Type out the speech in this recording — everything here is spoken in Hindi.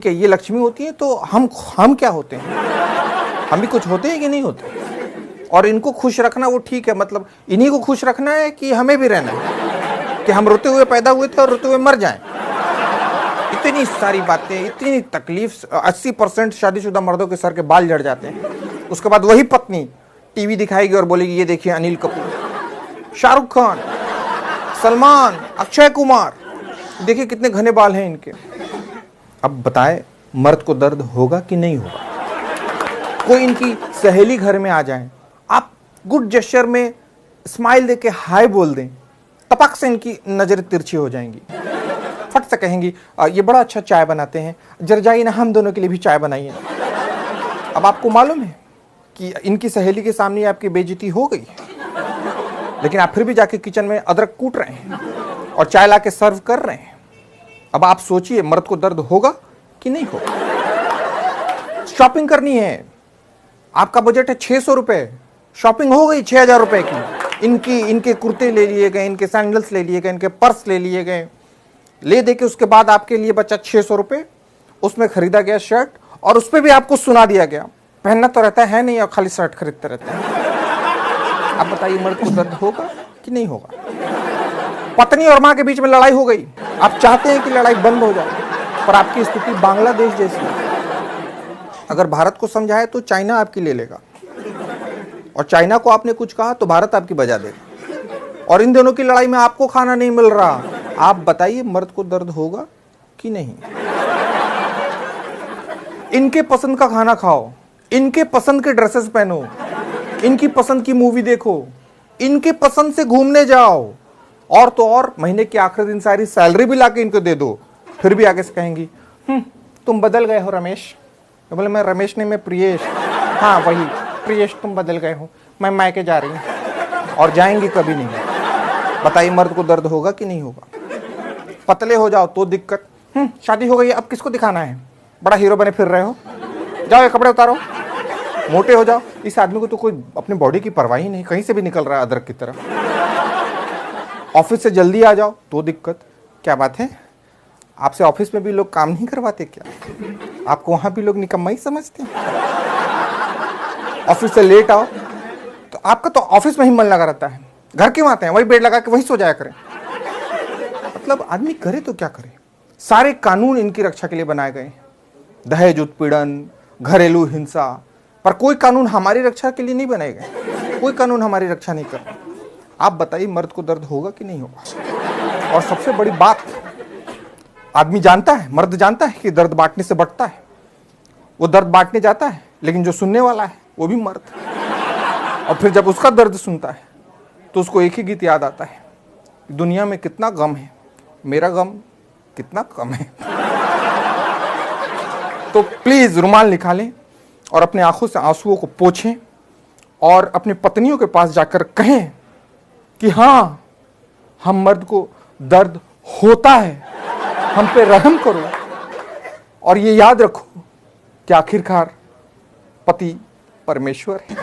कि ये लक्ष्मी होती है तो हम क्या होते हैं? हम भी कुछ होते हैं कि नहीं होते? और इनको खुश रखना वो ठीक है, मतलब इन्हीं को खुश रखना है कि हमें भी रहना है कि हम रोते हुए पैदा हुए थे और रोते हुए मर जाएं? इतनी सारी बातें, इतनी तकलीफ। 80% शादीशुदा मर्दों के सर के बाल झड़ जाते हैं। उसके बाद वही पत्नी टीवी दिखाएगी और बोलेगी ये देखिए अनिल कपूर, शाहरुख खान, सलमान, अक्षय कुमार, देखिए कितने घने बाल हैं इनके। अब बताए मर्द को दर्द होगा कि नहीं होगा? कोई इनकी सहेली घर में आ जाए, आप गुड जेस्चर में स्माइल देके हाय बोल दें, टपक से इनकी नजरें तिरछी हो जाएंगी। फट से कहेंगी ये बड़ा अच्छा चाय बनाते हैं, जरा जाइए ना हम दोनों के लिए भी चाय बनाइए। अब आपको मालूम है कि इनकी सहेली के सामने आपकी बेइज्जती हो गई, लेकिन आप फिर भी जाके किचन में अदरक कूट रहे हैं और चाय ला के सर्व कर रहे हैं। अब आप सोचिए मर्द को दर्द होगा कि नहीं होगा? शॉपिंग करनी है, आपका बजट है 600 रुपए, शॉपिंग हो गई 6000 रुपए की। इनके कुर्ते ले लिए गए, इनके सैंडल्स ले लिए गए, इनके पर्स ले लिए गए, ले दे के उसके बाद आपके लिए बचा 600 रुपए। उसमें खरीदा गया शर्ट और उस पर भी आपको सुना दिया गया पहनना तो रहता है नहीं और खाली शर्ट खरीदते रहते हैं। अब बताइए मर्द को दर्द होगा कि नहीं होगा? पत्नी और मां के बीच में लड़ाई हो गई, आप चाहते हैं कि लड़ाई बंद हो जाए, पर आपकी स्थिति बांग्लादेश जैसी है। अगर भारत को समझाए तो चाइना आपकी ले लेगा, और चाइना को आपने कुछ कहा तो भारत आपकी बजा देगा, और इन दोनों की लड़ाई में आपको खाना नहीं मिल रहा। आप बताइए मर्द को दर्द होगा कि नहीं? इनके पसंद का खाना खाओ, इनके पसंद के ड्रेसेस पहनो, इनकी पसंद की मूवी देखो, इनके पसंद से घूमने जाओ, और तो और महीने के आखिरी दिन सारी सैलरी भी लाके इनको दे दो। फिर भी आगे से कहेंगी तुम बदल गए हो रमेश। तो बोले मैं रमेश नहीं, मैं प्रियेश। हाँ वही प्रियेश, तुम बदल गए हो, मैं मायके जा रही हूँ। और जाएंगी कभी नहीं। बताइए मर्द को दर्द होगा कि नहीं होगा? पतले हो जाओ तो दिक्कत, शादी हो गई अब किसको दिखाना है, बड़ा हीरो बने फिर रहे हो, जाओ ये कपड़े उतारो। मोटे हो जाओ, इस आदमी को तो कोई अपनी बॉडी की परवाह ही नहीं, कहीं से भी निकल रहा है अदरक की तरह। ऑफिस से जल्दी आ जाओ तो दिक्कत। क्या बात है, आपसे ऑफिस में भी लोग काम नहीं करवाते क्या? आपको वहां भी लोग निकम्मा ही समझते हैं? ऑफिस से लेट आओ तो आपका तो ऑफिस में ही मन लगा रहता है, घर क्यों आते हैं? वही बेड लगा के वही सो जाया करें। मतलब आदमी करे तो क्या करे? सारे कानून इनकी रक्षा के लिए बनाए गए, दहेज उत्पीड़न, घरेलू हिंसा, पर कोई कानून हमारी रक्षा के लिए नहीं बनाए गए। कोई कानून हमारी रक्षा नहीं कर। आप बताइए मर्द को दर्द होगा कि नहीं होगा? और सबसे बड़ी बात, आदमी जानता है, मर्द जानता है कि दर्द बांटने से बढ़ता है। वो दर्द बांटने जाता है, लेकिन जो सुनने वाला है वो भी मर्द। और फिर जब उसका दर्द सुनता है तो उसको एक ही गीत याद आता है, दुनिया में कितना गम है, मेरा गम कितना कम है। तो प्लीज रुमाल निकालें और अपने आंखों से आंसुओं को पोंछें और अपनी पत्नियों के पास जाकर कहें कि हाँ, हम मर्द को दर्द होता है, हम पे रहम करो। और ये याद रखो कि आखिरकार पति परमेश्वर है।